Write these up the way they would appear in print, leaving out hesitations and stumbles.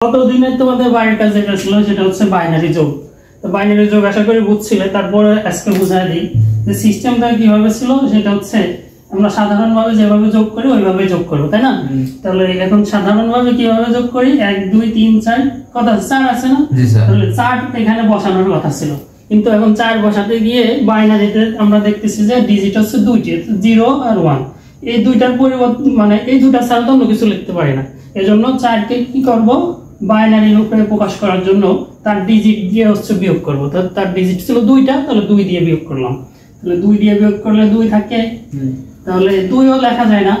কতদিনের তোমাদের বাইরের কাজ যেটা ছিল সেটা হচ্ছে বাইনারি যোগ। তো বাইনারি যোগ আশা করি বুঝছিলে, তারপরে আজকে বুঝাই দিই যে সিস্টেমটা কিভাবে ছিল। সেটা হচ্ছে আমরা সাধারণভাবে যেভাবে যোগ করি ওইভাবে যোগ করবো, তাই না? তাহলে এখন সাধারণভাবে কিভাবে যোগ করি, 1 2 3 4 কত 4 আছে না? তাহলে 4 এখানে বসানোর কথা ছিল, কিন্তু এখন 4 বসাতে গিয়ে বাইনারিতে আমরা দেখতেছি যে ডিজিট হচ্ছে দুইটি, 0 আর 1। এই দুইটার পরিবর্তন মানে এই দুইটা ছাড়া তো অন্য কিছু লিখতে পারি না। এজন্য 4 কে কি করব, বাইনারি রূপে প্রকাশ করার জন্য তার ডিজিট দিয়ে হচ্ছে বিয়োগ করব। তো তার ডিজিট ছিল 2টা, তাহলে 2 দিয়ে বিয়োগ করলাম। তাহলে 2 দিয়ে বিয়োগ করলে 2 থাকে, তাহলে 2ও লেখা যায় না।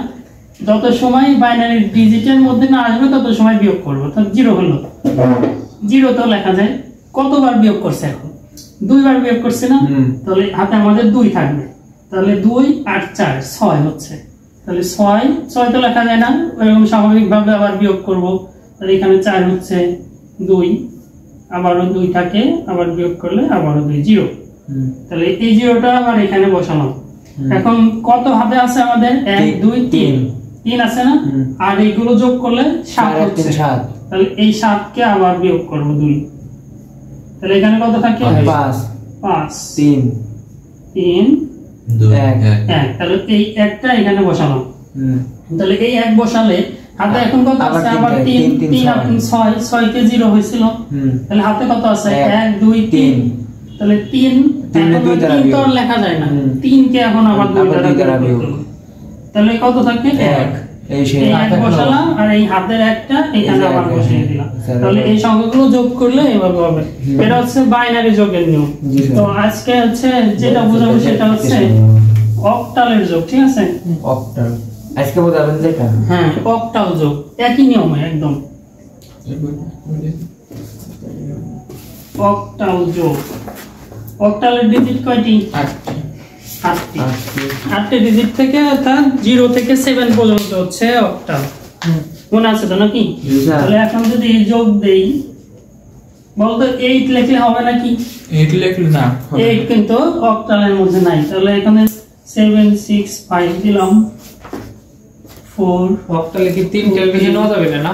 যত সময় বাইনারি ডিজিটের মধ্যে না আসবে তত সময় বিয়োগ করব। তাহলে 0 হলো, 0 তো লেখা যায়। কতবার বিয়োগ করছে এখন? 2 বার বিয়োগ করছে না? তাহলে হাতে আমাদের 2 থাকবে। তাহলে 2 আর 4 6 হচ্ছে। তাহলে 6 তো লেখা যায় না, এরকম স্বাভাবিকভাবে আবার বিয়োগ করব। তাহলে এখানে 4 হচ্ছে 2, আবারও 2 থাকে, আবার বিয়োগ করলে আবারও 2 0। তাহলে এই 0টা আবার এখানে বসালাম। এখন কত হাতে আছে আমাদের? 1 2 3 আছে না? আর এইগুলো যোগ করলে 7 হচ্ছে। তাহলে এই 7 কে আবার বিয়োগ করব 2। তাহলে এখানে কত থাকে? 5 3 2 1। তাহলে এই একটা এখানে বসালাম। তাহলে এই 1 বসালে হাতে এখন কত আছে? আবার 3 আর 3 6 কে 0 হয়েছিল। তাহলে হাতে কত আছে? 1 2 3। তাহলে 3 তো লেখা যায় না, 3 কে এখন আবার 2 দ্বারা বিয়োগ করব। তাহলে কত থাকে? 1। এই 1 বসালাম আর এই হাতের একটা এখানে আবার বসিয়ে দিলাম। তাহলে এই সংখ্যাগুলো যোগ করলে এভাবে হবে। এটা হচ্ছে বাইনারি যোগের নিয়ম। তো আজকে হচ্ছে যেটা বোঝাবো সেটা হচ্ছে অক্টালের যোগ, ঠিক আছে? অক্টাল আজকে বোঝাবেন যেটা, হ্যাঁ, অক্টাল যোগ একই নিয়মে একদম। অক্টাল যোগ, অক্টালের ডিজিট কয়টি? 8টি ডিজিট থেকে, অর্থাৎ 0 থেকে 7 পর্যন্ত হচ্ছে অক্টাল। মনে আছে তো নাকি? তাহলে এখন যদি এই যোগ দেই, বলতো 8 লিখলে হবে নাকি? 8 লিখলে না, 8 কিন্তু অক্টালের মধ্যে নাই। তাহলে এখানে 7 6 5 দিলাম, 4। অক্টালে কি 3 কে বেশি নেওয়া যাবে না?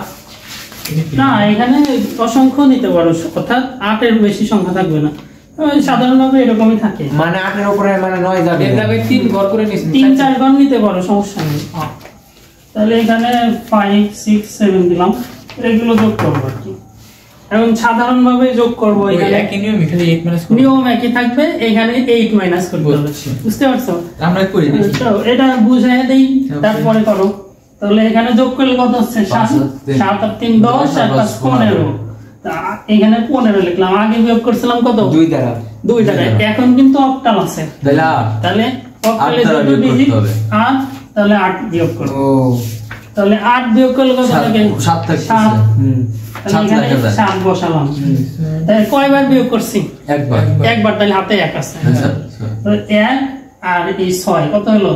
না, এখানে অসংখ্য নিতে পারো, অর্থাৎ 8 এর বেশি সংখ্যা থাকবে না। সাধারণভাবে এরকমই থাকে, মানে 8 এর উপরে মানে 9 যাবে। এর জায়গায় 3 ঘর করে নিস, 3 4 ঘর নিতে পারো, সমস্যা নেই। তাহলে এখানে 5 6 7 দিলাম, এগুলো যোগ করব আর কি। এখন সাধারণভাবে যোগ করব, এখানে একই নিয়মই, খালি 8 মাইনাস করব। নিয়ম একই থাকবে, এখানে 8 মাইনাস করতে হবে। বুঝতে পারছো? আমরা করি দেখি, তো এটা বুঝাই দেই, তারপরে করো। তাহলে এখানে যোগ করলে কত হচ্ছে? 7 7 আর 3 10 আর 5 15। এখানে 15 লিখলাম, আগে বিয়োগ করছিলাম কত? 2 দ্বারা। এখন কিন্তু অক্টাল আছে, তাহলে অক্টালের যত ডিজিট 8, তাহলে 8 বিয়োগ করব। তাহলে 8 বিয়োগ করলে কত থাকে? 7 থাকে। 7 7 বসালাম। তাহলে কয়বার বিয়োগ করছি? একবার। তাহলে হাতে 1 আছে। তাহলে 1 আর এই 6 কত হলো?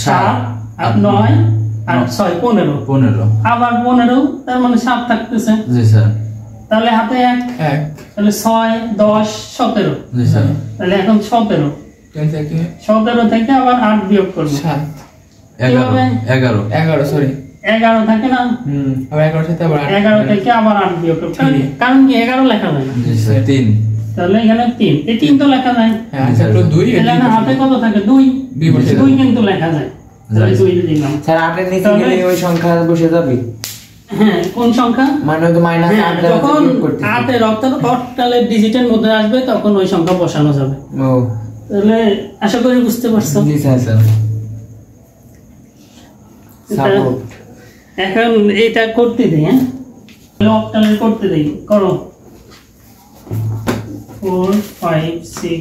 7 আর 9 আর 6 15। আবার 15, তার মানে 7 থাকতেছে। জি স্যার। তাহলে হাতে 1, তাহলে 6 10 17। জি স্যার। তাহলে এখন 17 থেকে আবার 8 বিয়োগ করব। 7 11 সরি 11 থাকে না? আবার 11 সাথে আবার 11 থেকে আবার 8 বিয়োগ করব। কারণ কি 11 লেখা যায় না? জি স্যার। 3। তাহলে এখানে 3, এই 3 তো লেখা যায়। হ্যাঁ, আচ্ছা তো 2 তাহলে হাতে কত থাকে? 2 কিন্তু লেখা যায়। তাহলে 2 দিলাম। স্যার 8 এর নিচে গেলে ওই সংখ্যা বসে যাবে। হ্যাঁ, কোন সংখ্যা? মানে তো মাইনাস 8 দ্বারা যখন বিয়োগ করতে 8 এর অক্টালের ডিজিটের মধ্যে আসবে তখন ওই সংখ্যা বসানো যাবে। তাহলে আশা করি বুঝতে পারছো। জি স্যার। সাপোর্ট। এখন এটা করতে দেই, হ্যাঁ, অক্টালের করতে দেই, করো। 4 5 6,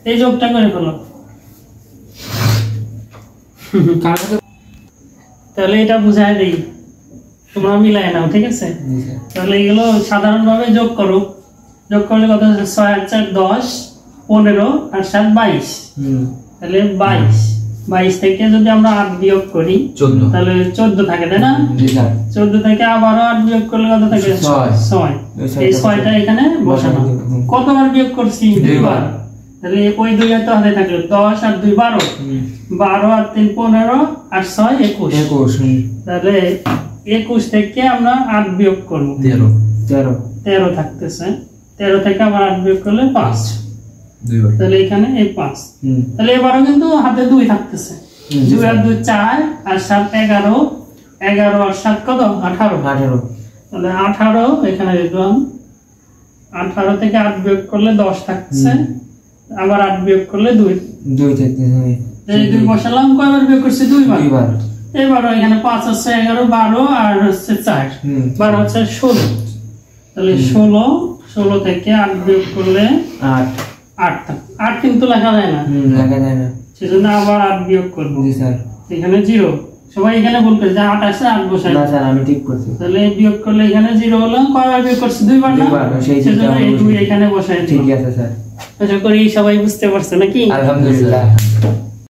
এই যোগটা করে ফেলো। তাহলে এটা বুঝাই দেই, তোমরা মিলাই নাও, ঠিক আছে? তাহলে এগুলো সাধারণভাবে যোগ করো। যোগ করলে কত হচ্ছে? 6 আর 4 10, 15 আর 7 22। তাহলে 22 থেকে যদি আমরা 8 বিয়োগ করি 14, তাহলে 14 থাকে, তাই না? 14 থেকে আবারও 8 বিয়োগ করলে কত থাকে? 6। এই 6টা এখানে বসানো। কতবার বিয়োগ করছি? 2 বার। তাহলে ওই 2 এর তো হাতে থাকলো 10 আর 2 12, 12 আর 3 15 আর 6 21। তাহলে 21 থেকে আমরা 8 বিয়োগ করব 13 13 থাকতেছে 13 থেকে আবার 8 বিয়োগ করলে 5 দুইবার তাহলে এখানে এই 5 তাহলে এবারও কিন্তু হাতে 2 থাকতেছে 2 আর 2 4 আর 7 11 11 আর 7 কত 18 তাহলে 18 এখানে লিখলাম 18 থেকে 8 বিয়োগ করলে 10 থাকছে আবার 8 বিয়োগ করলে 2 থাকতেছে এই 2 বসালাম কয়বার বিয়োগ করছি 2 বার এবার এখানে 5 আছে 11 12 আর হচ্ছে 4 12 হচ্ছে 16 তাহলে 16 থেকে 8 বিয়োগ করলে 8 কিন্তু লেখা যায় না সেজন্য আবার 8 বিয়োগ করব জি স্যার এখানে 0 সবাই এখানে ভুল করে যে 8 আছে 8 বসাই না স্যার আমি ঠিক করছি তাহলে বিয়োগ করলে এখানে 0 হলো কয়বার বিয়োগ করছি 2 বার না সেজন্য এই 2 এখানে বসাই দিই ঠিক আছে স্যার আশা করি সবাই বুঝতে পারছে নাকি আলহামদুলিল্লাহ